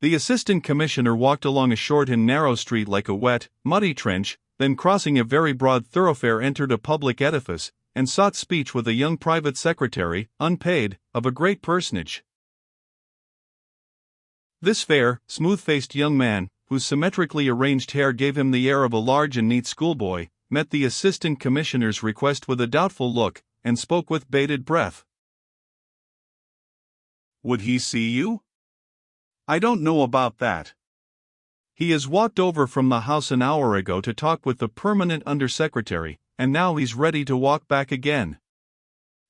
The assistant commissioner walked along a short and narrow street like a wet, muddy trench, then crossing a very broad thoroughfare entered a public edifice, and sought speech with a young private secretary, unpaid, of a great personage. This fair, smooth-faced young man, whose symmetrically arranged hair gave him the air of a large and neat schoolboy, met the assistant commissioner's request with a doubtful look, and spoke with bated breath. "Would he see you?" "I don't know about that. He has walked over from the house an hour ago to talk with the permanent undersecretary, and now he's ready to walk back again.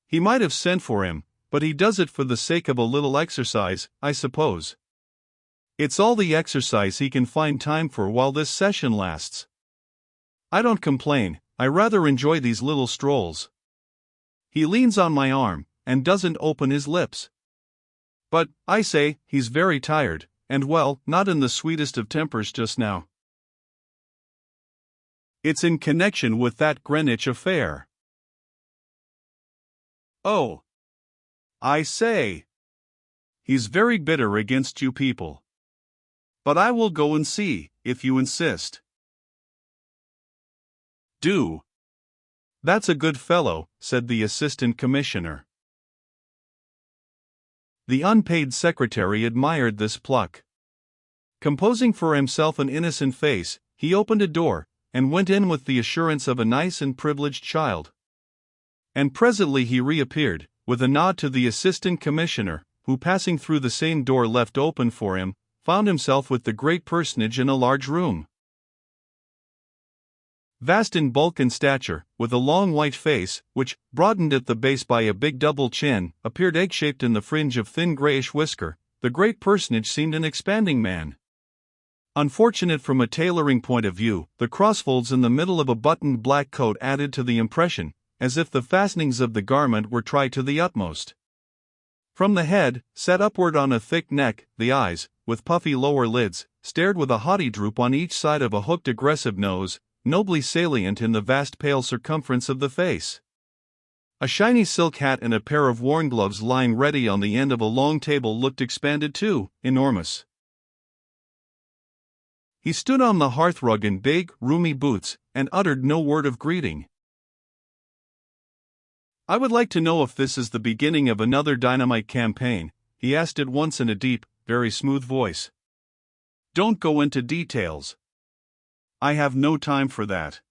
He might have sent for him, but he does it for the sake of a little exercise, I suppose. It's all the exercise he can find time for while this session lasts. I don't complain, I rather enjoy these little strolls. He leans on my arm, and doesn't open his lips. But, I say, he's very tired, and well, not in the sweetest of tempers just now." "It's in connection with that Greenwich affair." "Oh. I say. He's very bitter against you people. But I will go and see, if you insist." "Do." "That's a good fellow," said the assistant commissioner. The unpaid secretary admired this pluck. Composing for himself an innocent face, he opened a door, and went in with the assurance of a nice and privileged child. And presently he reappeared, with a nod to the assistant commissioner, who passing through the same door left open for him, found himself with the great personage in a large room. Vast in bulk and stature, with a long white face, which, broadened at the base by a big double chin, appeared egg-shaped in the fringe of thin grayish whisker, the great personage seemed an expanding man. Unfortunate from a tailoring point of view, the crossfolds in the middle of a buttoned black coat added to the impression, as if the fastenings of the garment were tried to the utmost. From the head, set upward on a thick neck, the eyes, with puffy lower lids, stared with a haughty droop on each side of a hooked aggressive nose, nobly salient in the vast pale circumference of the face. A shiny silk hat and a pair of worn gloves lying ready on the end of a long table looked expanded too, enormous. He stood on the hearthrug in big, roomy boots, and uttered no word of greeting. "I would like to know if this is the beginning of another dynamite campaign," he asked at once in a deep, very smooth voice. "Don't go into details. I have no time for that."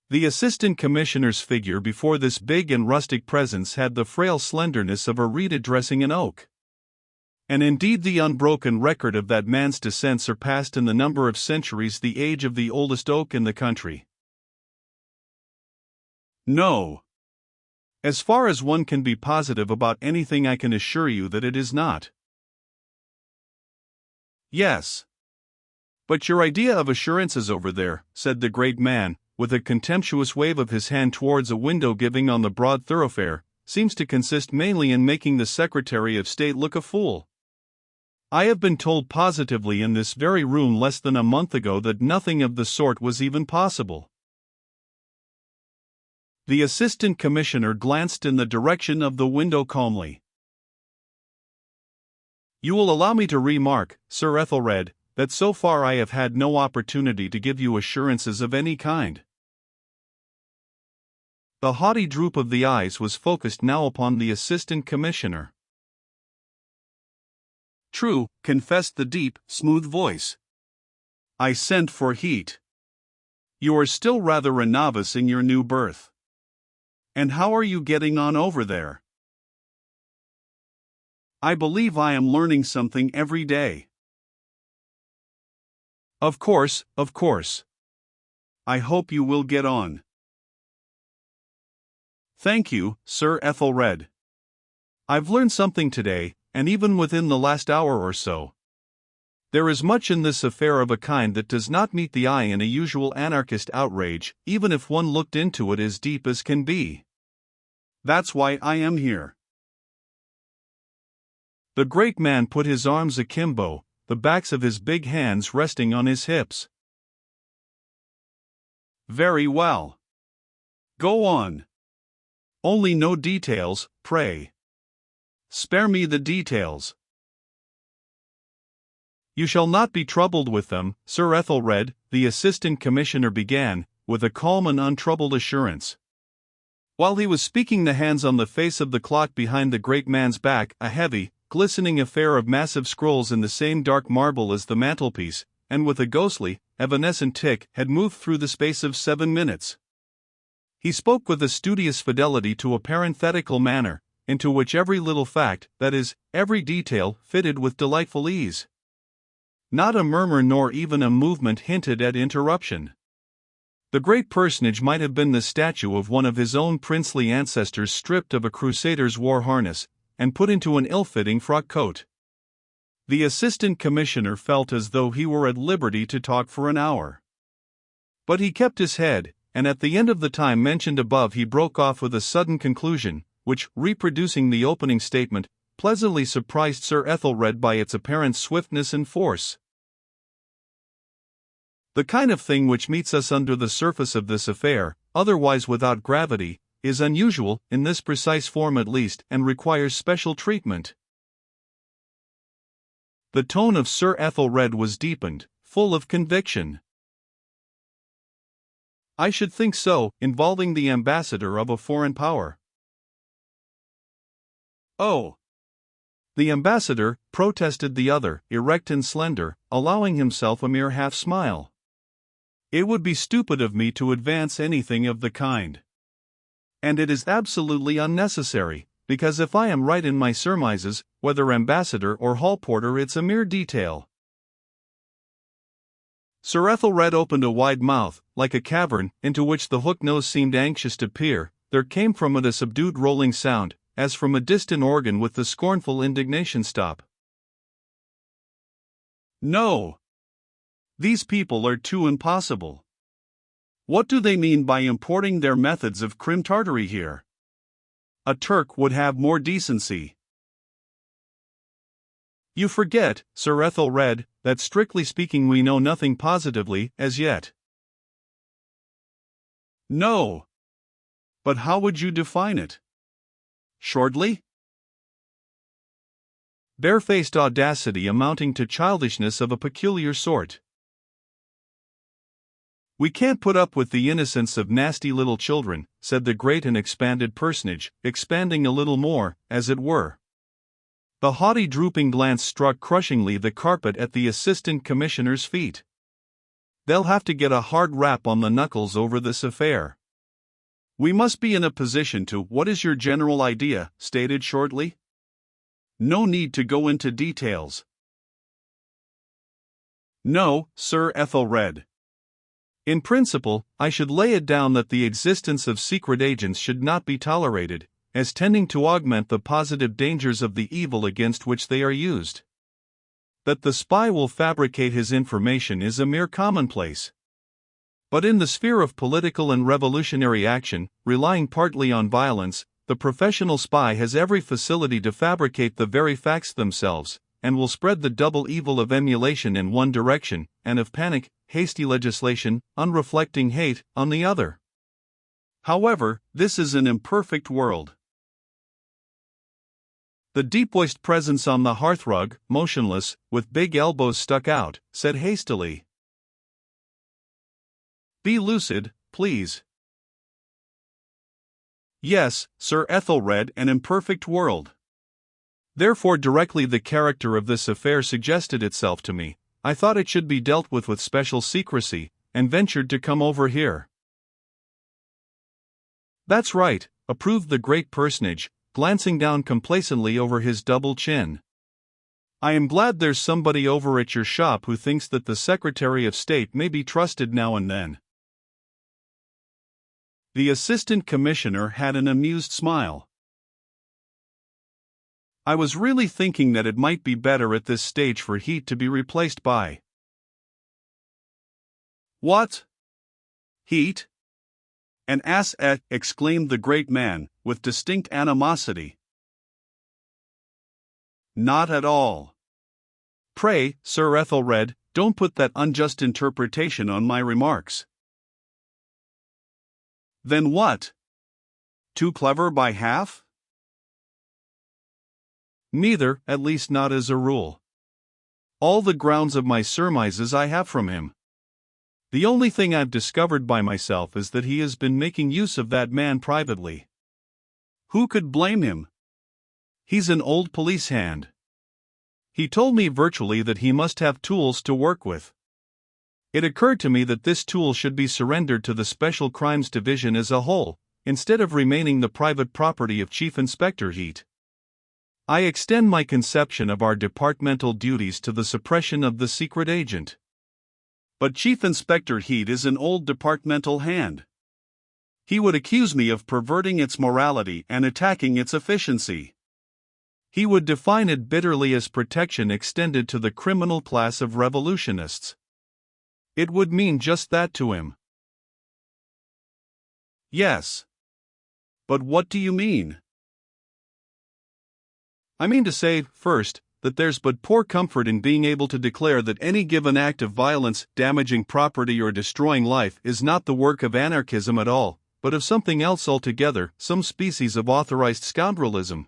The assistant commissioner's figure before this big and rustic presence had the frail slenderness of a reed addressing an oak. And indeed the unbroken record of that man's descent surpassed in the number of centuries the age of the oldest oak in the country. "No. As far as one can be positive about anything, I can assure you that it is not." "Yes. But your idea of assurance is over there," said the great man, with a contemptuous wave of his hand towards a window giving on the broad thoroughfare, "seems to consist mainly in making the Secretary of State look a fool. I have been told positively in this very room less than a month ago that nothing of the sort was even possible." The assistant commissioner glanced in the direction of the window calmly. "You will allow me to remark, Sir Ethelred, that so far I have had no opportunity to give you assurances of any kind." The haughty droop of the eyes was focused now upon the assistant commissioner. "True," confessed the deep, smooth voice. "I sent for heat. You are still rather a novice in your new berth. And how are you getting on over there?" "I believe I am learning something every day." Of course, of course. I hope you will get on." "Thank you, Sir Ethelred. I've learned something today, and even within the last hour or so. There is much in this affair of a kind that does not meet the eye in a usual anarchist outrage, even if one looked into it as deep as can be. That's why I am here." The great man put his arms akimbo, the backs of his big hands resting on his hips. "Very well. Go on. Only no details, pray. Spare me the details." You shall not be troubled with them, Sir Ethelred, the Assistant Commissioner began, with a calm and untroubled assurance. While he was speaking, the hands on the face of the clock behind the great man's back, a heavy, glistening affair of massive scrolls in the same dark marble as the mantelpiece, and with a ghostly, evanescent tick, had moved through the space of 7 minutes. He spoke with a studious fidelity to a parenthetical manner, into which every little fact, that is, every detail, fitted with delightful ease. Not a murmur nor even a movement hinted at interruption. The great personage might have been the statue of one of his own princely ancestors stripped of a crusader's war harness, and put into an ill-fitting frock coat. The Assistant Commissioner felt as though he were at liberty to talk for an hour. But he kept his head, and at the end of the time mentioned above he broke off with a sudden conclusion, which, reproducing the opening statement, pleasantly surprised Sir Ethelred by its apparent swiftness and force. The kind of thing which meets us under the surface of this affair, otherwise without gravity, is unusual, in this precise form at least, and requires special treatment. The tone of Sir Ethelred was deepened, full of conviction. I should think so, involving the ambassador of a foreign power. Oh! The ambassador, protested the other, erect and slender, allowing himself a mere half-smile. It would be stupid of me to advance anything of the kind. And it is absolutely unnecessary, because if I am right in my surmises, whether ambassador or hall porter, it's a mere detail. Sir Ethelred opened a wide mouth, like a cavern, into which the hook nose seemed anxious to peer. There came from it a subdued rolling sound, as from a distant organ with the scornful indignation stop. No! These people are too impossible. What do they mean by importing their methods of Crim Tartary here? A Turk would have more decency. You forget, Sir Ethelred, that strictly speaking we know nothing positively, as yet. No. But how would you define it? Shortly? Barefaced audacity amounting to childishness of a peculiar sort. We can't put up with the innocence of nasty little children, said the great and expanded personage, expanding a little more, as it were. The haughty drooping glance struck crushingly the carpet at the Assistant Commissioner's feet. They'll have to get a hard rap on the knuckles over this affair. We must be in a position to. What is your general idea? Stated shortly. No need to go into details. No, Sir Ethelred. In principle, I should lay it down that the existence of secret agents should not be tolerated, as tending to augment the positive dangers of the evil against which they are used. That the spy will fabricate his information is a mere commonplace. But in the sphere of political and revolutionary action, relying partly on violence, the professional spy has every facility to fabricate the very facts themselves, and will spread the double evil of emulation in one direction, and of panic, hasty legislation, unreflecting hate, on the other. However, this is an imperfect world. The deep-voiced presence on the hearthrug, motionless, with big elbows stuck out, said hastily, "Be lucid, please." Yes, Sir Ethelred, an imperfect world. Therefore directly the character of this affair suggested itself to me, I thought it should be dealt with special secrecy, and ventured to come over here. That's right, approved the great personage, glancing down complacently over his double chin. I am glad there's somebody over at your shop who thinks that the Secretary of State may be trusted now and then. The Assistant Commissioner had an amused smile. I was really thinking that it might be better at this stage for heat to be replaced by. What? Heat? An ass, exclaimed the great man, with distinct animosity. Not at all. Pray, Sir Ethelred, don't put that unjust interpretation on my remarks. Then what? Too clever by half? Neither, at least not as a rule. all the grounds of my surmises I have from him. The only thing I've discovered by myself is that he has been making use of that man privately. Who could blame him? He's an old police hand. He told me virtually that he must have tools to work with. It occurred to me that this tool should be surrendered to the Special Crimes Division as a whole, instead of remaining the private property of Chief Inspector Heat. I extend my conception of our departmental duties to the suppression of the secret agent. But Chief Inspector Heat is an old departmental hand. He would accuse me of perverting its morality and attacking its efficiency. He would define it bitterly as protection extended to the criminal class of revolutionists. It would mean just that to him. Yes. But what do you mean? I mean to say, first, that there's but poor comfort in being able to declare that any given act of violence, damaging property or destroying life, is not the work of anarchism at all, but of something else altogether, some species of authorized scoundrelism.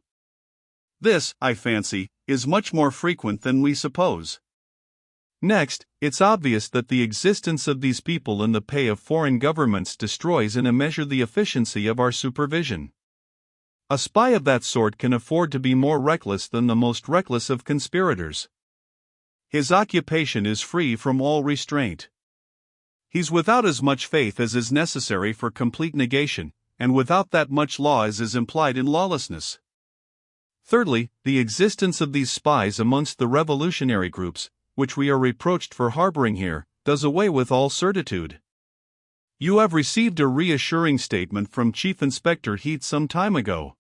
This, I fancy, is much more frequent than we suppose. Next, it's obvious that the existence of these people in the pay of foreign governments destroys in a measure the efficiency of our supervision. A spy of that sort can afford to be more reckless than the most reckless of conspirators. His occupation is free from all restraint. He's without as much faith as is necessary for complete negation, and without that much law as is implied in lawlessness. Thirdly, the existence of these spies amongst the revolutionary groups, which we are reproached for harboring here, does away with all certitude. You have received a reassuring statement from Chief Inspector Heat some time ago.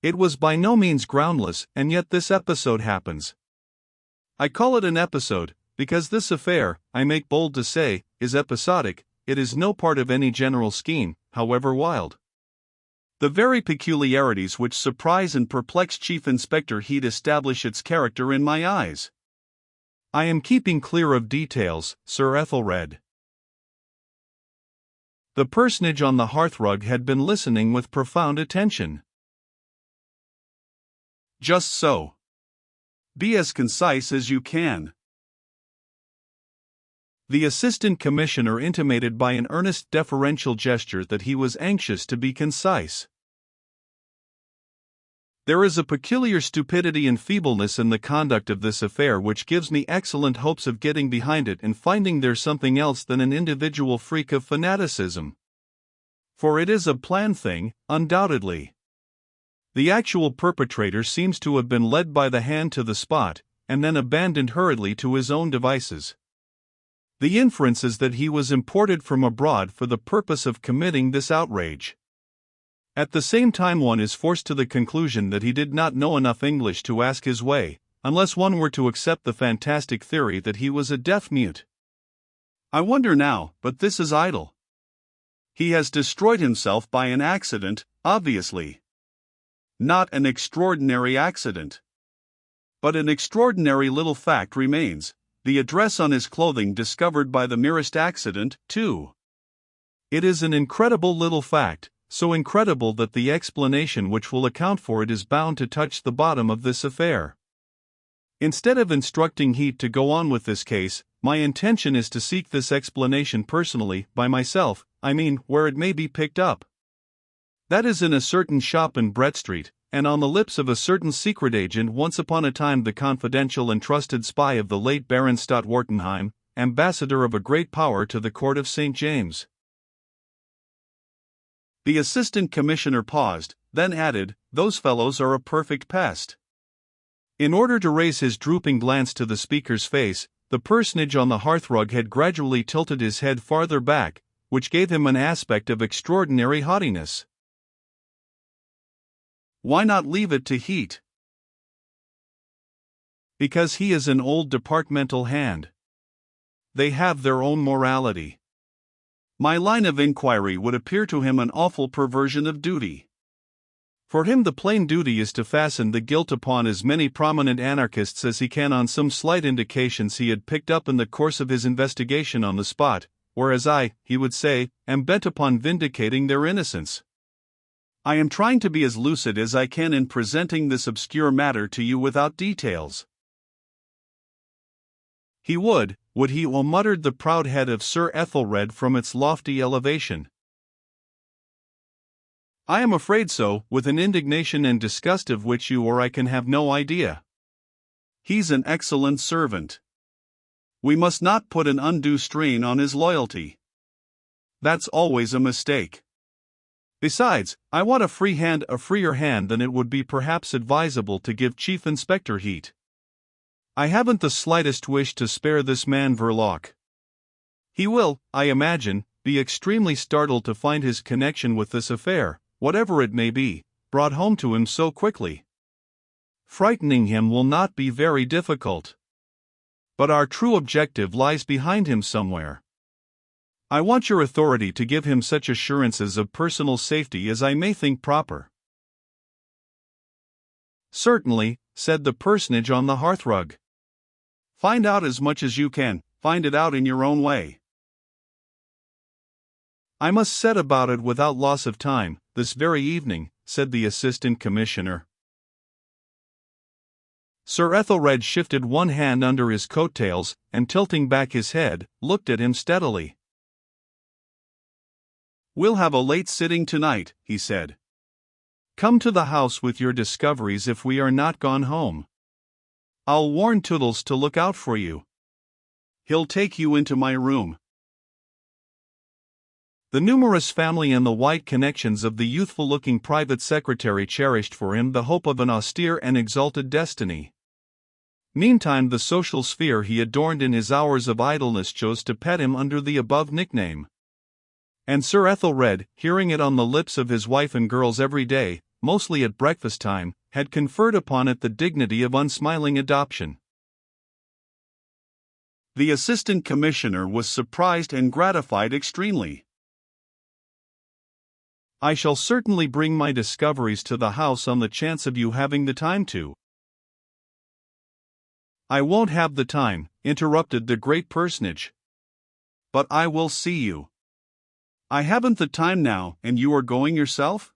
It was by no means groundless, and yet this episode happens. I call it an episode, because this affair, I make bold to say, is episodic. It is no part of any general scheme, however wild. The very peculiarities which surprise and perplex Chief Inspector Heat establish its character in my eyes. I am keeping clear of details, Sir Ethelred. The personage on the hearthrug had been listening with profound attention. Just so. Be as concise as you can. The Assistant Commissioner intimated by an earnest deferential gesture that he was anxious to be concise. There is a peculiar stupidity and feebleness in the conduct of this affair which gives me excellent hopes of getting behind it and finding there something else than an individual freak of fanaticism. For it is a planned thing, undoubtedly. The actual perpetrator seems to have been led by the hand to the spot, and then abandoned hurriedly to his own devices. The inference is that he was imported from abroad for the purpose of committing this outrage. At the same time, one is forced to the conclusion that he did not know enough English to ask his way, unless one were to accept the fantastic theory that he was a deaf-mute. I wonder now, but this is idle. He has destroyed himself by an accident, obviously. Not an extraordinary accident. But an extraordinary little fact remains, the address on his clothing discovered by the merest accident, too. It is an incredible little fact, so incredible that the explanation which will account for it is bound to touch the bottom of this affair. Instead of instructing Heat to go on with this case, my intention is to seek this explanation personally, by myself, I mean, where it may be picked up. That is in a certain shop in Brett Street, and on the lips of a certain secret agent once upon a time the confidential and trusted spy of the late Baron Stadtwartenheim, ambassador of a great power to the court of St. James. The Assistant Commissioner paused, then added, "Those fellows are a perfect pest." In order to raise his drooping glance to the speaker's face, the personage on the hearthrug had gradually tilted his head farther back, which gave him an aspect of extraordinary haughtiness. Why not leave it to Heat? Because he is an old departmental hand. They have their own morality. My line of inquiry would appear to him an awful perversion of duty. For him the plain duty is to fasten the guilt upon as many prominent anarchists as he can on some slight indications he had picked up in the course of his investigation on the spot, whereas I, he would say, am bent upon vindicating their innocence. I am trying to be as lucid as I can in presenting this obscure matter to you without details. He would he? Well, muttered the proud head of Sir Ethelred from its lofty elevation. I am afraid so, with an indignation and disgust of which you or I can have no idea. He's an excellent servant. We must not put an undue strain on his loyalty. That's always a mistake. Besides, I want a freer hand than it would be perhaps advisable to give Chief Inspector Heat. I haven't the slightest wish to spare this man Verloc. He will, I imagine, be extremely startled to find his connection with this affair, whatever it may be, brought home to him so quickly. Frightening him will not be very difficult. But our true objective lies behind him somewhere. I want your authority to give him such assurances of personal safety as I may think proper. Certainly, said the personage on the hearthrug. Find out as much as you can, find it out in your own way. I must set about it without loss of time, this very evening, said the Assistant Commissioner. Sir Ethelred shifted one hand under his coat-tails, and tilting back his head, looked at him steadily. We'll have a late sitting tonight, he said. Come to the house with your discoveries if we are not gone home. I'll warn Toodles to look out for you. He'll take you into my room. The numerous family and the wide connections of the youthful-looking private secretary cherished for him the hope of an austere and exalted destiny. Meantime, the social sphere he adorned in his hours of idleness chose to pet him under the above nickname. And Sir Ethelred, hearing it on the lips of his wife and girls every day, mostly at breakfast time, had conferred upon it the dignity of unsmiling adoption. The Assistant Commissioner was surprised and gratified extremely. I shall certainly bring my discoveries to the house on the chance of you having the time to. I won't have the time, interrupted the great personage. But I will see you. I haven't the time now, and you are going yourself?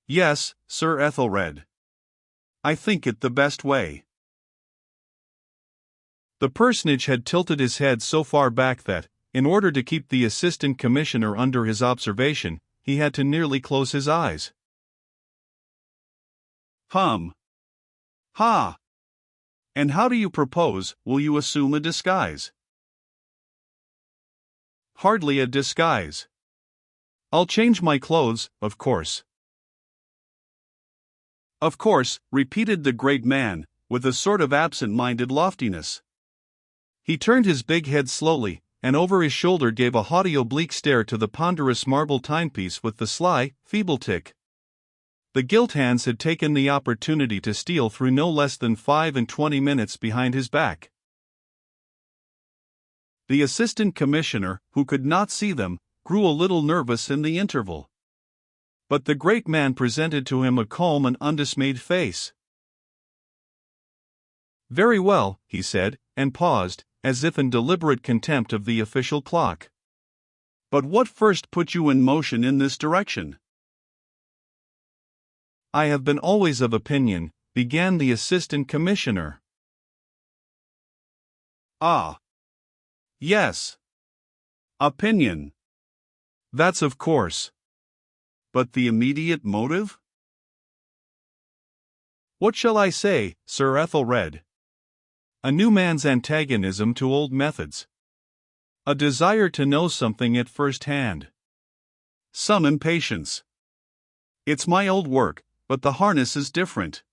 Yes, Sir Ethelred. I think it the best way. The personage had tilted his head so far back that, in order to keep the Assistant Commissioner under his observation, he had to nearly close his eyes. Ha! And how do you propose, will you assume a disguise? Hardly a disguise. I'll change my clothes, of course. Of course, repeated the great man, with a sort of absent-minded loftiness. He turned his big head slowly, and over his shoulder gave a haughty oblique stare to the ponderous marble timepiece with the sly, feeble tick. The gilt hands had taken the opportunity to steal through no less than 25 minutes behind his back. The Assistant Commissioner, who could not see them, grew a little nervous in the interval. But the great man presented to him a calm and undismayed face. Very well, he said, and paused, as if in deliberate contempt of the official clock. But what first put you in motion in this direction? I have been always of opinion, began the Assistant Commissioner. Ah. Yes. Opinion. That's of course. But the immediate motive? What shall I say, Sir Ethelred? A new man's antagonism to old methods. A desire to know something at first hand. Some impatience. It's my old work, but the harness is different.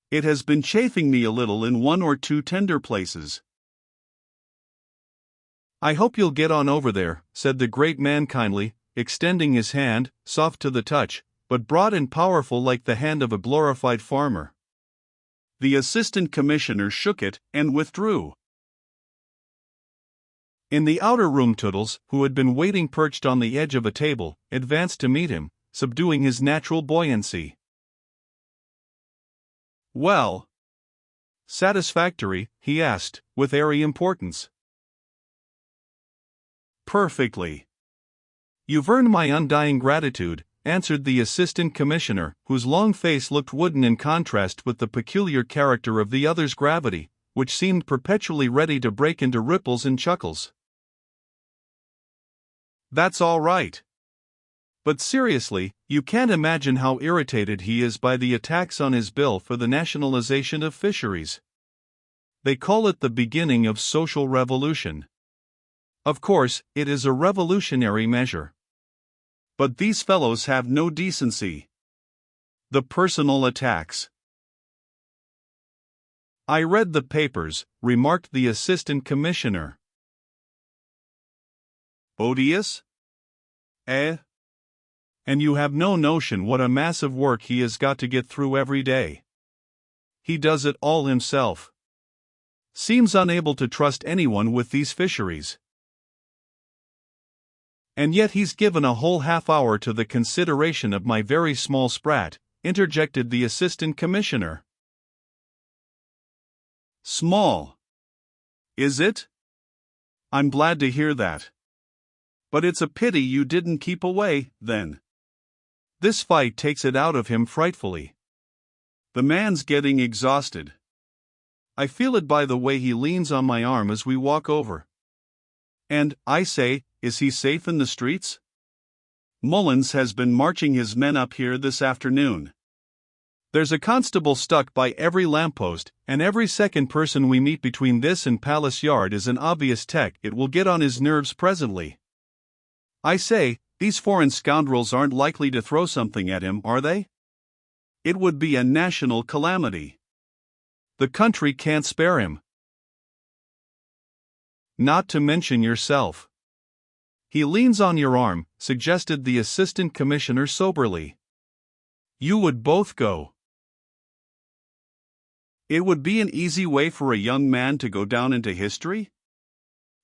It has been chafing me a little in one or two tender places. I hope you'll get on over there, said the great man kindly, extending his hand, soft to the touch, but broad and powerful like the hand of a glorified farmer. The Assistant Commissioner shook it and withdrew. In the outer room, Toodles, who had been waiting perched on the edge of a table, advanced to meet him, subduing his natural buoyancy. Well? Satisfactory, he asked, with airy importance. Perfectly. You've earned my undying gratitude, answered the Assistant Commissioner, whose long face looked wooden in contrast with the peculiar character of the other's gravity. which seemed perpetually ready to break into ripples and chuckles. That's all right. But seriously, you can't imagine how irritated he is by the attacks on his bill for the nationalization of fisheries. They call it the beginning of social revolution. Of course, it is a revolutionary measure. But these fellows have no decency. The personal attacks. I read the papers, remarked the assistant commissioner. Odious? Eh? And you have no notion what a mass of work he has got to get through every day. He does it all himself. Seems unable to trust anyone with these fisheries. And yet he's given a whole half hour to the consideration of my very small sprat, interjected the assistant commissioner. Small. Is it? I'm glad to hear that. But it's a pity you didn't keep away, then. This fight takes it out of him frightfully. The man's getting exhausted. I feel it by the way he leans on my arm as we walk over. And, I say, is he safe in the streets? Mullins has been marching his men up here this afternoon. There's a constable stuck by every lamppost, and every second person we meet between this and Palace Yard is an obvious tech. It will get on his nerves presently. I say, these foreign scoundrels aren't likely to throw something at him, are they? It would be a national calamity. The country can't spare him. Not to mention yourself. He leans on your arm, suggested the assistant commissioner soberly. You would both go. It would be an easy way for a young man to go down into history?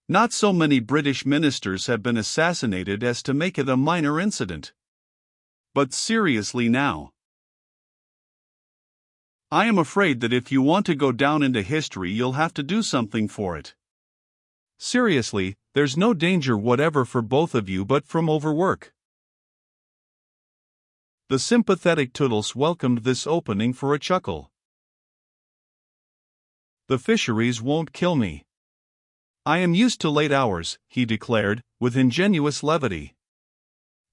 Not so many British ministers have been assassinated as to make it a minor incident. But seriously now. I am afraid that if you want to go down into history you'll have to do something for it. Seriously, there's no danger whatever for both of you but from overwork. The sympathetic Toodles welcomed this opening for a chuckle. The fisheries won't kill me. I am used to late hours, he declared, with ingenuous levity.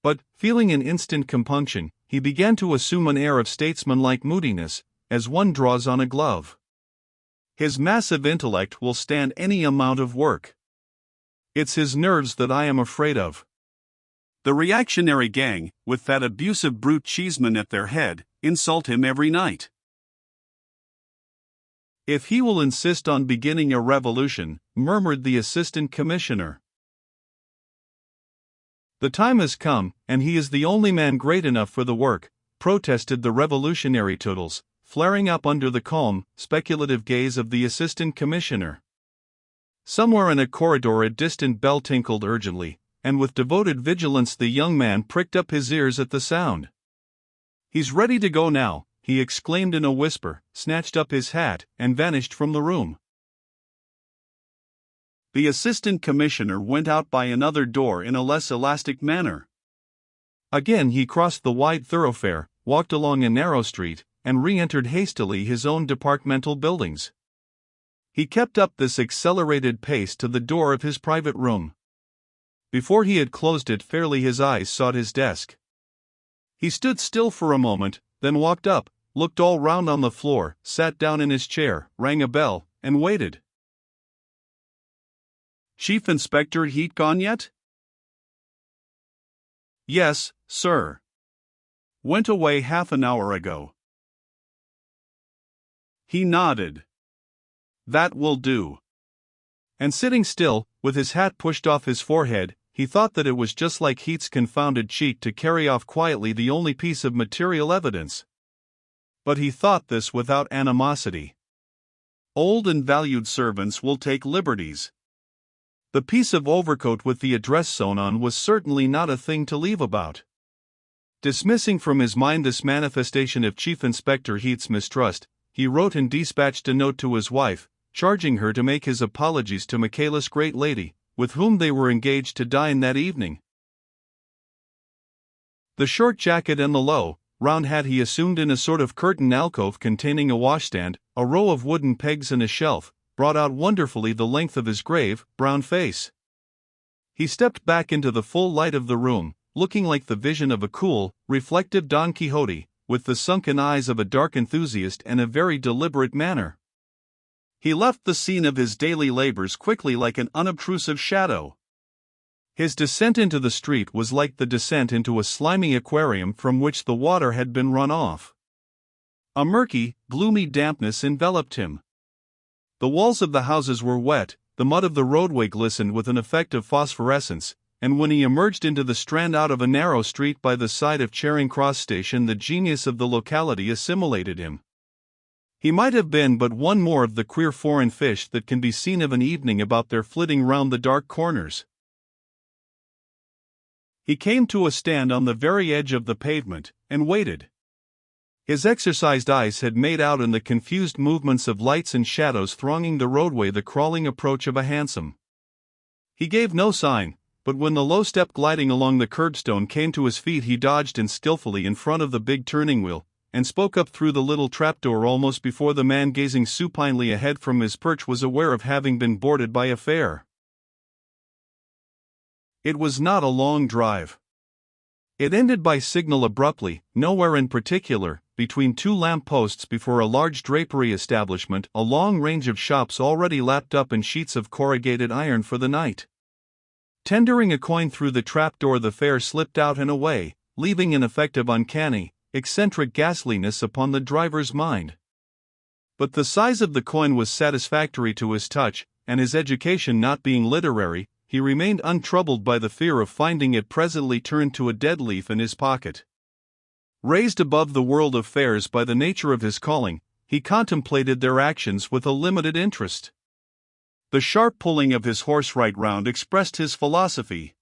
But, feeling an instant compunction, he began to assume an air of statesmanlike moodiness, as one draws on a glove. His massive intellect will stand any amount of work. It's his nerves that I am afraid of. The reactionary gang, with that abusive brute Cheeseman at their head, insult him every night. If he will insist on beginning a revolution, murmured the assistant commissioner. The time has come, and he is the only man great enough for the work, protested the revolutionary Toodles, flaring up under the calm, speculative gaze of the assistant commissioner. Somewhere in a corridor a distant bell tinkled urgently, and with devoted vigilance the young man pricked up his ears at the sound. He's ready to go now, he exclaimed in a whisper, snatched up his hat, and vanished from the room. The assistant commissioner went out by another door in a less elastic manner. Again he crossed the wide thoroughfare, walked along a narrow street, and re-entered hastily his own departmental buildings. He kept up this accelerated pace to the door of his private room. Before he had closed it fairly his eyes sought his desk. He stood still for a moment, then walked up, looked all round on the floor, sat down in his chair, rang a bell, and waited. Chief Inspector Heat gone yet? Yes, sir. Went away half an hour ago. He nodded. That will do. And sitting still, with his hat pushed off his forehead, he thought that it was just like Heat's confounded cheek to carry off quietly the only piece of material evidence. But he thought this without animosity. Old and valued servants will take liberties. The piece of overcoat with the address sewn on was certainly not a thing to leave about. Dismissing from his mind this manifestation of Chief Inspector Heat's mistrust, he wrote and dispatched a note to his wife, charging her to make his apologies to Michaela's great lady, with whom they were engaged to dine that evening. The short jacket and the low, round hat he assumed in a sort of curtained alcove containing a washstand, a row of wooden pegs and a shelf, brought out wonderfully the length of his grave, brown face. He stepped back into the full light of the room, looking like the vision of a cool, reflective Don Quixote, with the sunken eyes of a dark enthusiast and a very deliberate manner. He left the scene of his daily labors quickly like an unobtrusive shadow. His descent into the street was like the descent into a slimy aquarium from which the water had been run off. A murky, gloomy dampness enveloped him. The walls of the houses were wet, the mud of the roadway glistened with an effect of phosphorescence, and when he emerged into the Strand out of a narrow street by the side of Charing Cross Station, the genius of the locality assimilated him. He might have been but one more of the queer foreign fish that can be seen of an evening about their flitting round the dark corners. He came to a stand on the very edge of the pavement, and waited. His exercised eyes had made out in the confused movements of lights and shadows thronging the roadway the crawling approach of a hansom. He gave no sign, but when the low step gliding along the curbstone came to his feet he dodged in skillfully in front of the big turning wheel, and spoke up through the little trapdoor almost before the man gazing supinely ahead from his perch was aware of having been boarded by a fare. It was not a long drive. It ended by signal abruptly, nowhere in particular, between two lamp-posts before a large drapery establishment, a long range of shops already lapped up in sheets of corrugated iron for the night. Tendering a coin through the trapdoor, the fare slipped out and away, leaving an effect of uncanny, eccentric ghastliness upon the driver's mind. But the size of the coin was satisfactory to his touch, and his education not being literary, he remained untroubled by the fear of finding it presently turned to a dead leaf in his pocket. Raised above the world of fares by the nature of his calling, he contemplated their actions with a limited interest. The sharp pulling of his horse right round expressed his philosophy.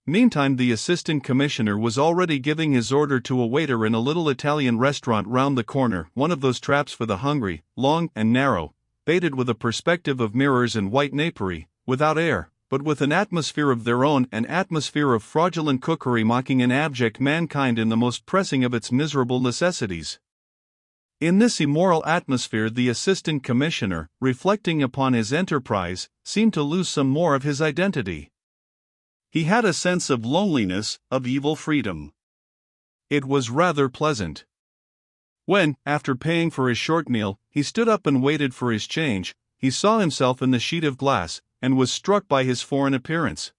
Meantime, the assistant commissioner was already giving his order to a waiter in a little Italian restaurant round the corner, one of those traps for the hungry, long and narrow, baited with a perspective of mirrors and white napery, without air, but with an atmosphere of their own, an atmosphere of fraudulent cookery mocking an abject mankind in the most pressing of its miserable necessities. In this immoral atmosphere the assistant commissioner, reflecting upon his enterprise, seemed to lose some more of his identity. He had a sense of loneliness, of evil freedom. It was rather pleasant. When, after paying for his short meal, he stood up and waited for his change, he saw himself in the sheet of glass, and was struck by his foreign appearance.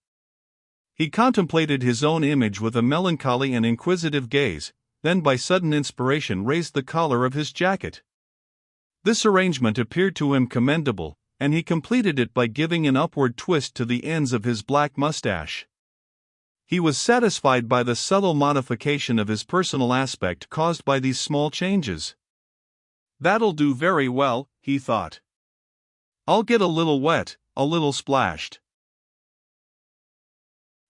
He contemplated his own image with a melancholy and inquisitive gaze, then by sudden inspiration raised the collar of his jacket. This arrangement appeared to him commendable, and he completed it by giving an upward twist to the ends of his black mustache. He was satisfied by the subtle modification of his personal aspect caused by these small changes. "That'll do very well," he thought. "I'll get a little wet, a little splashed."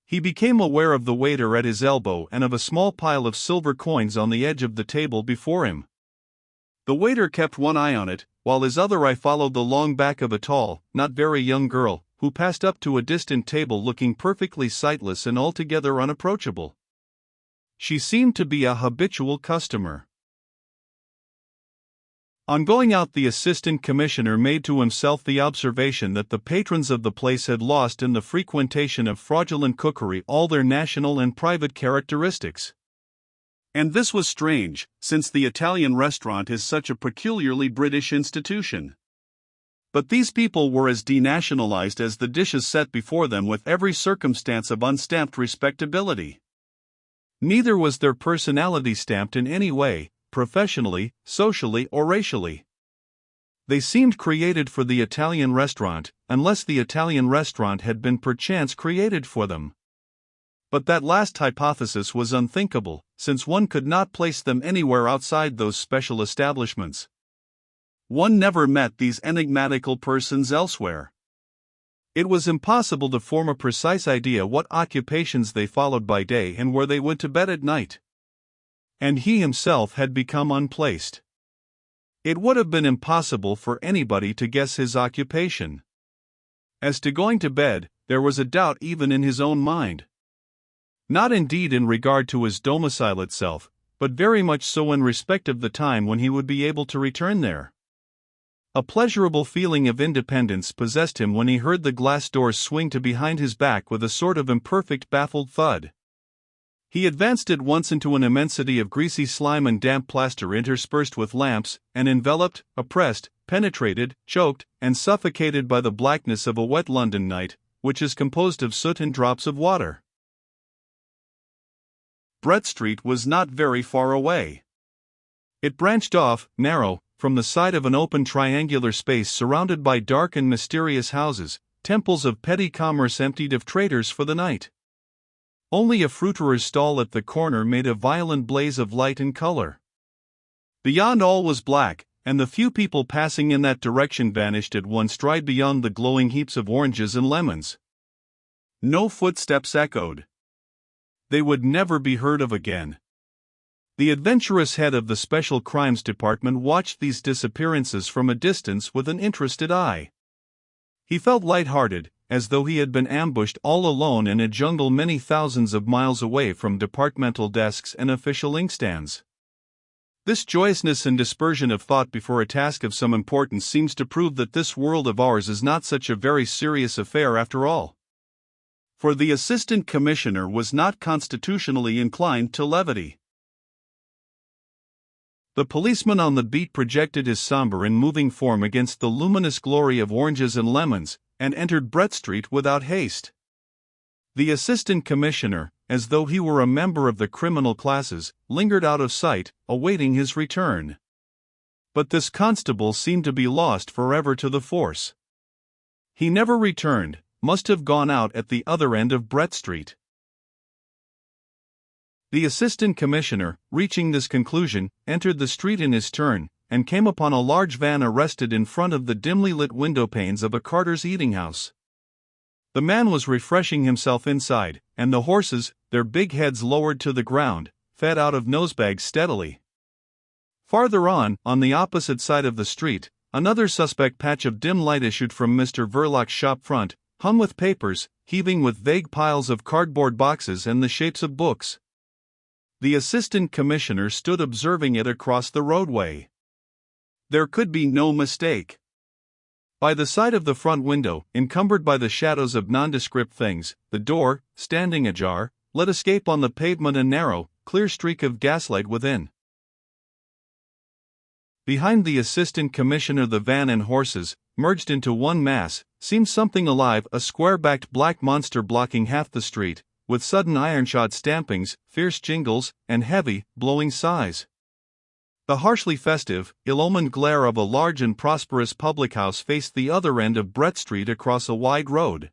He became aware of the waiter at his elbow and of a small pile of silver coins on the edge of the table before him. The waiter kept one eye on it, while his other eye followed the long back of a tall, not very young girl, who passed up to a distant table looking perfectly sightless and altogether unapproachable. She seemed to be a habitual customer. On going out, the assistant commissioner made to himself the observation that the patrons of the place had lost in the frequentation of fraudulent cookery all their national and private characteristics. And this was strange, since the Italian restaurant is such a peculiarly British institution. But these people were as denationalized as the dishes set before them with every circumstance of unstamped respectability. Neither was their personality stamped in any way, professionally, socially or racially. They seemed created for the Italian restaurant, unless the Italian restaurant had been perchance created for them. But that last hypothesis was unthinkable, since one could not place them anywhere outside those special establishments. One never met these enigmatical persons elsewhere. It was impossible to form a precise idea what occupations they followed by day and where they went to bed at night. And he himself had become unplaced. It would have been impossible for anybody to guess his occupation. As to going to bed, there was a doubt even in his own mind. Not indeed in regard to his domicile itself, but very much so in respect of the time when he would be able to return there. A pleasurable feeling of independence possessed him when he heard the glass doors swing to behind his back with a sort of imperfect baffled thud. He advanced at once into an immensity of greasy slime and damp plaster interspersed with lamps, and enveloped, oppressed, penetrated, choked, and suffocated by the blackness of a wet London night, which is composed of soot and drops of water. Brett Street was not very far away. It branched off, narrow, from the side of an open triangular space surrounded by dark and mysterious houses, temples of petty commerce emptied of traders for the night. Only a fruiterer's stall at the corner made a violent blaze of light and color. Beyond all was black, and the few people passing in that direction vanished at one stride beyond the glowing heaps of oranges and lemons. No footsteps echoed. They would never be heard of again. The adventurous head of the Special Crimes Department watched these disappearances from a distance with an interested eye. He felt light-hearted, as though he had been ambushed all alone in a jungle many thousands of miles away from departmental desks and official inkstands. This joyousness and dispersion of thought before a task of some importance seems to prove that this world of ours is not such a very serious affair after all. For the assistant commissioner was not constitutionally inclined to levity. The policeman on the beat projected his somber and moving form against the luminous glory of oranges and lemons, and entered Brett Street without haste. The assistant commissioner, as though he were a member of the criminal classes, lingered out of sight, awaiting his return. But this constable seemed to be lost forever to the force. He never returned, must have gone out at the other end of Brett Street. The assistant commissioner, reaching this conclusion, entered the street in his turn, and came upon a large van arrested in front of the dimly lit window panes of a carter's eating house. The man was refreshing himself inside, and the horses, their big heads lowered to the ground, fed out of nosebags steadily. Farther on the opposite side of the street, another suspect patch of dim light issued from Mr. Verloc's shop front, hung with papers, heaving with vague piles of cardboard boxes and the shapes of books. The assistant commissioner stood observing it across the roadway. There could be no mistake. By the side of the front window, encumbered by the shadows of nondescript things, the door, standing ajar, let escape on the pavement a narrow, clear streak of gaslight within. Behind the assistant commissioner the van and horses, merged into one mass, seemed something alive, a square-backed black monster blocking half the street, with sudden iron-shod stampings, fierce jingles, and heavy, blowing sighs. The harshly festive, ill-omened glare of a large and prosperous public house faced the other end of Brett Street across a wide road.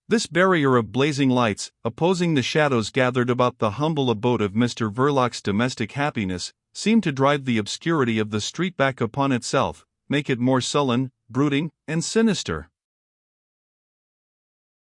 This barrier of blazing lights, opposing the shadows gathered about the humble abode of Mr. Verloc's domestic happiness, seemed to drive the obscurity of the street back upon itself, make it more sullen, brooding, and sinister.